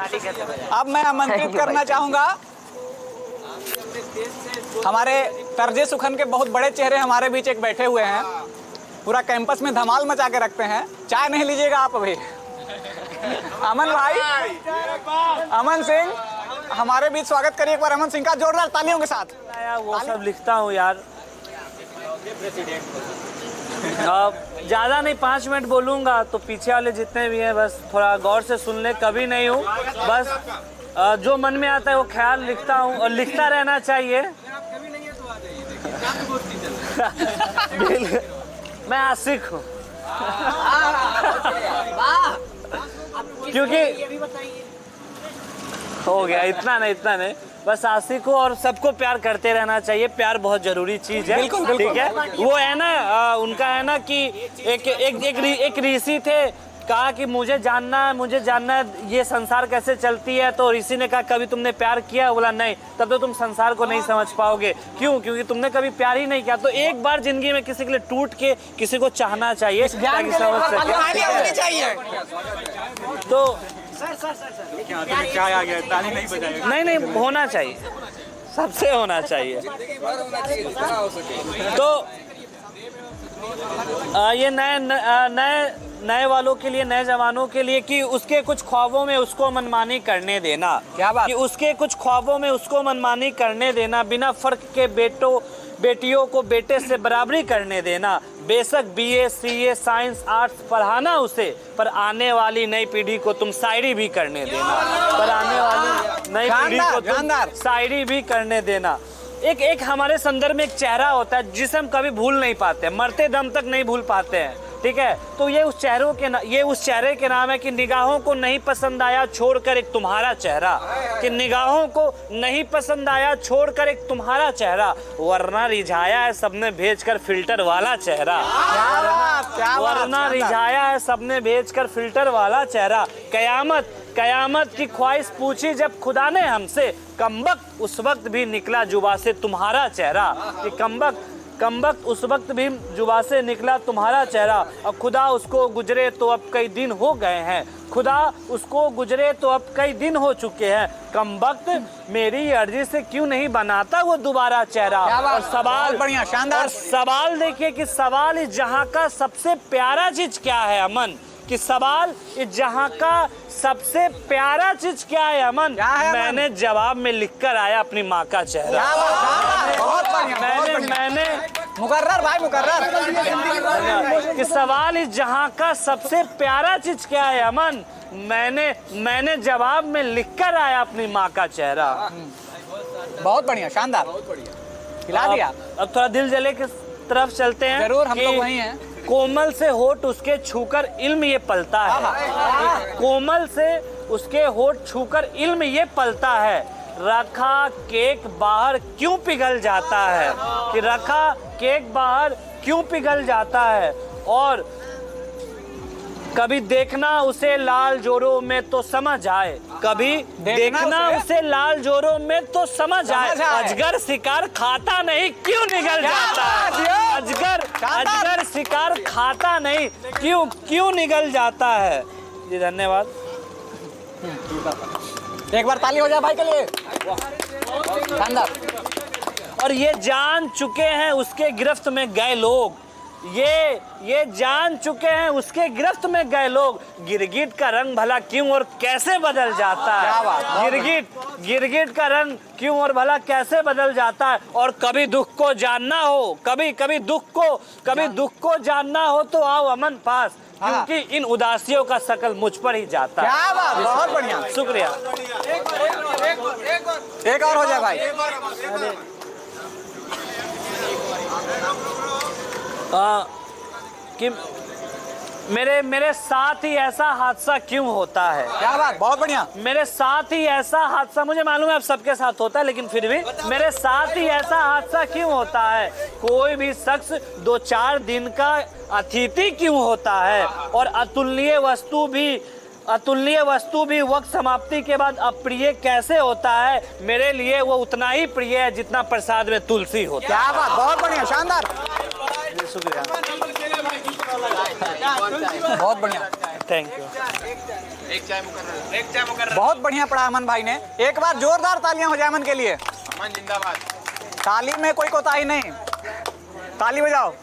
अब मैं आमंत्रित करना चाहूंगा हमारे तर्जे सुखन के बहुत बड़े चेहरे हमारे बीच एक बैठे हुए हैं, पूरा कैंपस में धमाल मचा के रखते हैं। चाय नहीं लीजिएगा आप अभी? अमन भाई, अमन सिंह हमारे बीच, स्वागत करिए एक बार अमन सिंह का जोरदार तालियों के साथ। वो सब लिखता हूँ यार, ज़्यादा नहीं 5 मिनट बोलूँगा तो पीछे वाले जितने भी हैं बस थोड़ा गौर से सुन ले। कभी नहीं हूँ, बस जो मन में आता है वो ख्याल लिखता हूँ और लिखता रहना चाहिए। मैं आशिक हूँ क्योंकि हो गया, इतना नहीं, बस आशिक को और सबको प्यार करते रहना चाहिए। प्यार बहुत जरूरी चीज है, ठीक है। वो है ना, उनका है ना कि एक ऋषि थे, कहा कि मुझे जानना है ये संसार कैसे चलती है। तो ऋषि ने कहा कभी तुमने प्यार किया? बोला नहीं। तब तो तुम संसार को नहीं समझ पाओगे। क्यों? क्योंकि तुमने कभी प्यार ही नहीं किया। तो एक बार जिंदगी में किसी के लिए टूट के किसी को चाहना चाहिए ताकि समझ सके। तो क्या आ गया, ताली नहीं बजाएगा? नहीं होना चाहिए, सबसे होना चाहिए। तो ये नए वालों के लिए, नए जवानों के लिए कि उसके कुछ ख्वाबों में उसको मनमानी करने देना। क्या बात? कि उसके कुछ ख्वाबों में उसको मनमानी करने देना, बिना फर्क के बेटियों को बेटे से बराबरी करने देना। बेशक BA CA साइंस आर्ट्स पढ़ाना उसे, पर आने वाली नई पीढ़ी को तुम शायरी भी करने देना। पर आने वाली नई पीढ़ी को तुम शायरी भी करने देना। एक हमारे संदर्भ में एक चेहरा होता है जिसे हम कभी भूल नहीं पाते, मरते दम तक नहीं भूल पाते हैं, ठीक है। तो ये उस चेहरे के नाम है कि निगाहों को नहीं पसंद आया छोड़कर एक तुम्हारा चेहरा, कि निगाहों को नहीं पसंद आया छोड़कर एक तुम्हारा चेहरा, वरना रिझाया है सबने भेजकर फिल्टर वाला चेहरा। वरना रिझाया है सबने भेजकर फिल्टर वाला चेहरा। कयामत की ख्वाहिश पूछी जब खुदा ने हमसे, कमबख्त उस वक्त भी निकला जुबा से तुम्हारा चेहरा। कि कमबख्त उस वक्त भी जुबा से निकला तुम्हारा चेहरा। अब खुदा उसको गुजरे तो अब कई दिन हो गए हैं, खुदा उसको गुजरे तो अब कई दिन हो चुके हैं। कमबख्त मेरी अर्जी से क्यों नहीं बनाता वो दोबारा चेहरा। और सवाल बढ़िया, शानदार सवाल देखिए कि सवाल इस जहां का सबसे प्यारा चीज क्या है अमन, कि सवाल इस जहां का सबसे प्यारा चीज क्या है अमन? मैंने जवाब में लिखकर आया अपनी माँ का चेहरा। मैंने मुकर्रर भाई, मुकर्रर। कि सवाल इस जहां का सबसे प्यारा चीज क्या है अमन? मैंने जवाब में लिखकर आया अपनी माँ का चेहरा। बहुत बढ़िया, शानदार, खिला दिया। अब थोड़ा दिल जले की तरफ चलते हैं। जरूर, हम लोग वहीं हैं। कोमल से होठ उसके छूकर इल्म ये पलता है। कोमल से उसके होठ छूकर इल्म ये पलता है। रखा केक बाहर क्यों पिघल जाता है, कि रखा केक बाहर क्यों पिघल जाता है। और कभी देखना उसे लाल जोरों में तो समझ आए, कभी देखना उसे लाल जोरों में तो समझ आए। अजगर शिकार खाता नहीं क्यों निगल जाता है। अजगर शिकार खाता नहीं क्यों निगल जाता है। जी धन्यवाद। एक बार ताली हो जाए भाई के लिए, शानदार। और ये जान चुके हैं उसके गिरफ्त में गए लोग, ये जान चुके हैं उसके गिरफ्त में गए लोग। गिरगिट का रंग भला क्यों और कैसे बदल जाता है। गिरगिट का रंग क्यों और भला कैसे बदल जाता है। और कभी दुख को जानना हो, कभी दुख को जानना हो तो आओ अमन पास, क्योंकि इन उदासियों का शकल मुझ पर ही जाता है। क्या बात, बहुत बढ़िया, शुक्रिया। एक और हो जाए भाई। कि मेरे साथ ही ऐसा हादसा क्यों होता है। क्या बात, बहुत बढ़िया। मेरे साथ ही ऐसा हादसा, मुझे मालूम है अब सबके साथ होता है, लेकिन फिर भी मेरे साथ ही ऐसा हादसा क्यों होता है। कोई भी शख्स 2-4 दिन का अतिथि क्यों होता है। और अतुलनीय वस्तु भी वक्त समाप्ति के बाद अप्रिय कैसे होता है। मेरे लिए वो उतना ही प्रिय है जितना प्रसाद में तुलसी होता है। क्या बात, बहुत बढ़िया, शानदार, शुक्रिया, बहुत बढ़िया, थैंक यू। एक चाय मुकर्रर। बहुत बढ़िया पढ़ा अमन भाई ने। एक बार जोरदार तालियां हो जाए अमन के लिए। अमन जिंदाबाद। ताली में कोई कोताही नहीं, ताली बजाओ।